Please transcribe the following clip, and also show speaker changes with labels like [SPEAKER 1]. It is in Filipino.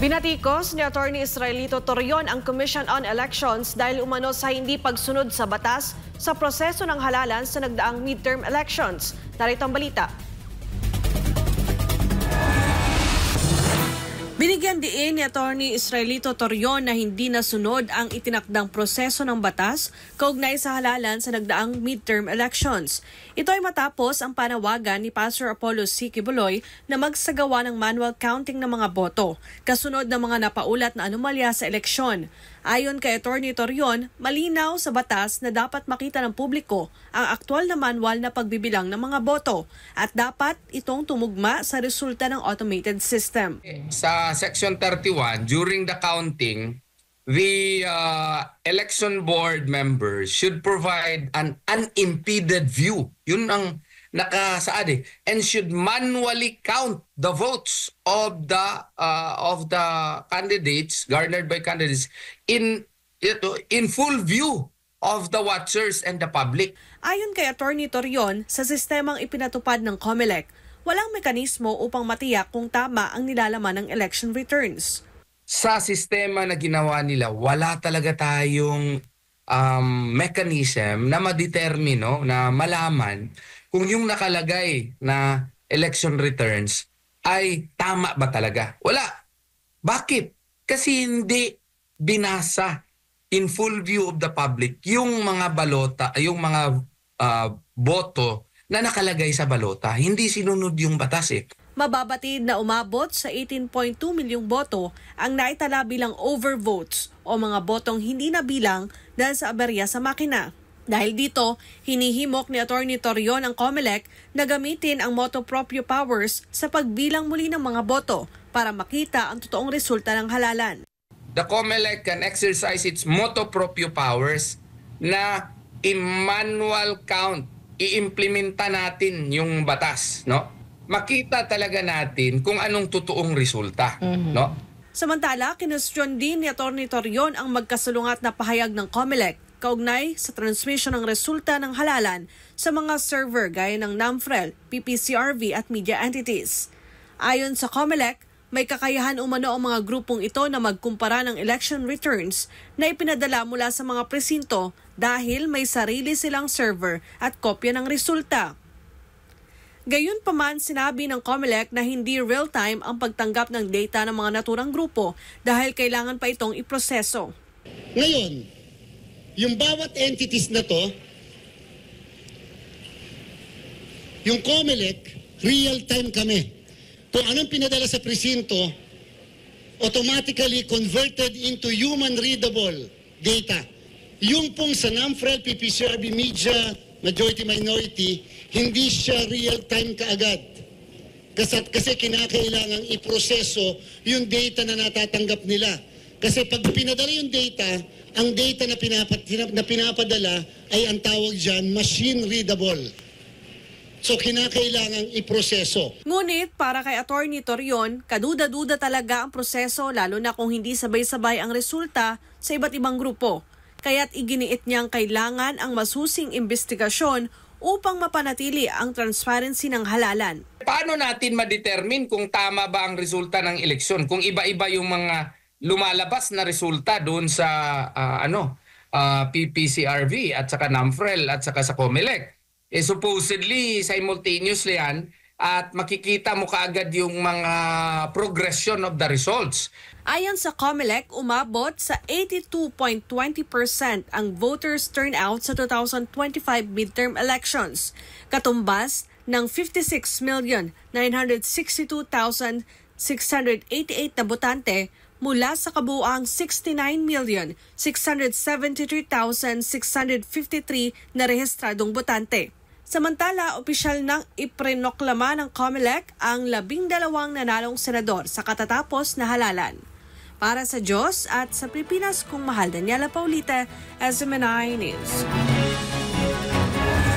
[SPEAKER 1] Pinatikos ni Atty. Israelito Torion ang Commission on Elections dahil umano sa hindi pagsunod sa batas sa proseso ng halalan sa nagdaang midterm elections. Narito ang balita. Binigyan diin ni Atty. Israelito Torion na hindi nasunod ang itinakdang proseso ng batas kaugnay sa halalan sa nagdaang midterm elections. Ito ay matapos ang panawagan ni Pastor Apollo C. Kibuloy na magsagawa ng manual counting ng mga boto, kasunod ng mga napaulat na anomalya sa eleksyon. Ayon kay Atty. Torion, malinaw sa batas na dapat makita ng publiko ang aktwal na manual na pagbibilang ng mga boto at dapat itong tumugma sa resulta ng automated system.
[SPEAKER 2] Sa Section 31, during the counting, the election board members should provide an unimpeded view. Yun ang nakasaad eh. And should manually count the votes of the candidates, garnered by candidates, in full view of the watchers and the public.
[SPEAKER 1] Ayon kay Atty. Torion, sa sistemang ipinatupad ng COMELEC, walang mekanismo upang matiyak kung tama ang nilalaman ng election returns.
[SPEAKER 2] Sa sistema na ginawa nila, wala talaga tayong mechanism na ma-determine, no, na malaman kung yung nakalagay na election returns ay tama ba talaga. Wala. Bakit? Kasi hindi binasa in full view of the public yung mga balota, yung mga boto na nakalagay sa balota. Hindi sinunod yung batas eh.
[SPEAKER 1] Mababatid na umabot sa 18.2 milyong boto ang naitala bilang overvotes o mga botong hindi nabilang dahil sa aberya sa makina. Dahil dito, hinihimok ni Atty. Torion ang COMELEC na gamitin ang motu proprio powers sa pagbilang muli ng mga boto para makita ang totoong resulta ng halalan.
[SPEAKER 2] The COMELEC can exercise its motu proprio powers na i-manual count, i-implementa natin yung batas, no? Makita talaga natin kung anong totoong resulta, no?
[SPEAKER 1] Samantala, kinwestiyon din ni Atty. Torion ang magkasalungat na pahayag ng COMELEC kaugnay sa transmission ng resulta ng halalan sa mga server gaya ng NAMFREL, PPCRV at media entities. Ayon sa COMELEC, may kakayahan umano ang mga grupong ito na magkumpara ng election returns na ipinadala mula sa mga presinto dahil may sarili silang server at kopya ng resulta. Gayunpaman, sinabi ng COMELEC na hindi real-time ang pagtanggap ng data ng mga naturang grupo dahil kailangan pa itong iproseso.
[SPEAKER 3] Ngayon, yung bawat entities na to, yung COMELEC, real-time kami. Kung anong pinadala sa presinto, automatically converted into human-readable data. Yung pong sa NAMFREL, PPCRB, media, majority-minority, hindi siya real-time kaagad. Kasi kinakailangang iproseso yung data na natatanggap nila. Kasi pag pinadala yung data, ang data na pinapadala ay ang tawag dyan, machine-readable. So kinakailangang iproseso.
[SPEAKER 1] Ngunit para kay Atty. Torion, kaduda-duda talaga ang proseso lalo na kung hindi sabay-sabay ang resulta sa iba't ibang grupo. Kaya't iginiit niyang kailangan ang masusing investigasyon upang mapanatili ang transparency ng halalan.
[SPEAKER 2] Paano natin ma-determine kung tama ba ang resulta ng eleksyon? Kung iba-iba yung mga lumalabas na resulta doon sa PPCRV at saka NAMFREL at saka sa COMELEC. Supposedly simultaneously yan at makikita mo kaagad yung mga progression of the results.
[SPEAKER 1] Ayon sa COMELEC, umabot sa 82.20% ang voters turnout sa 2025 midterm elections, katumbas ng 56,962,688 na botante mula sa kabuuang 69,673,653 na rehistradong botante. Samantala, opisyal nang iprenoklama ng COMELEC ang 12 nanalong senador sa katatapos na halalan. Para sa Diyos at sa Pilipinas, kung mahal, Daniela Paulita, SMNI News.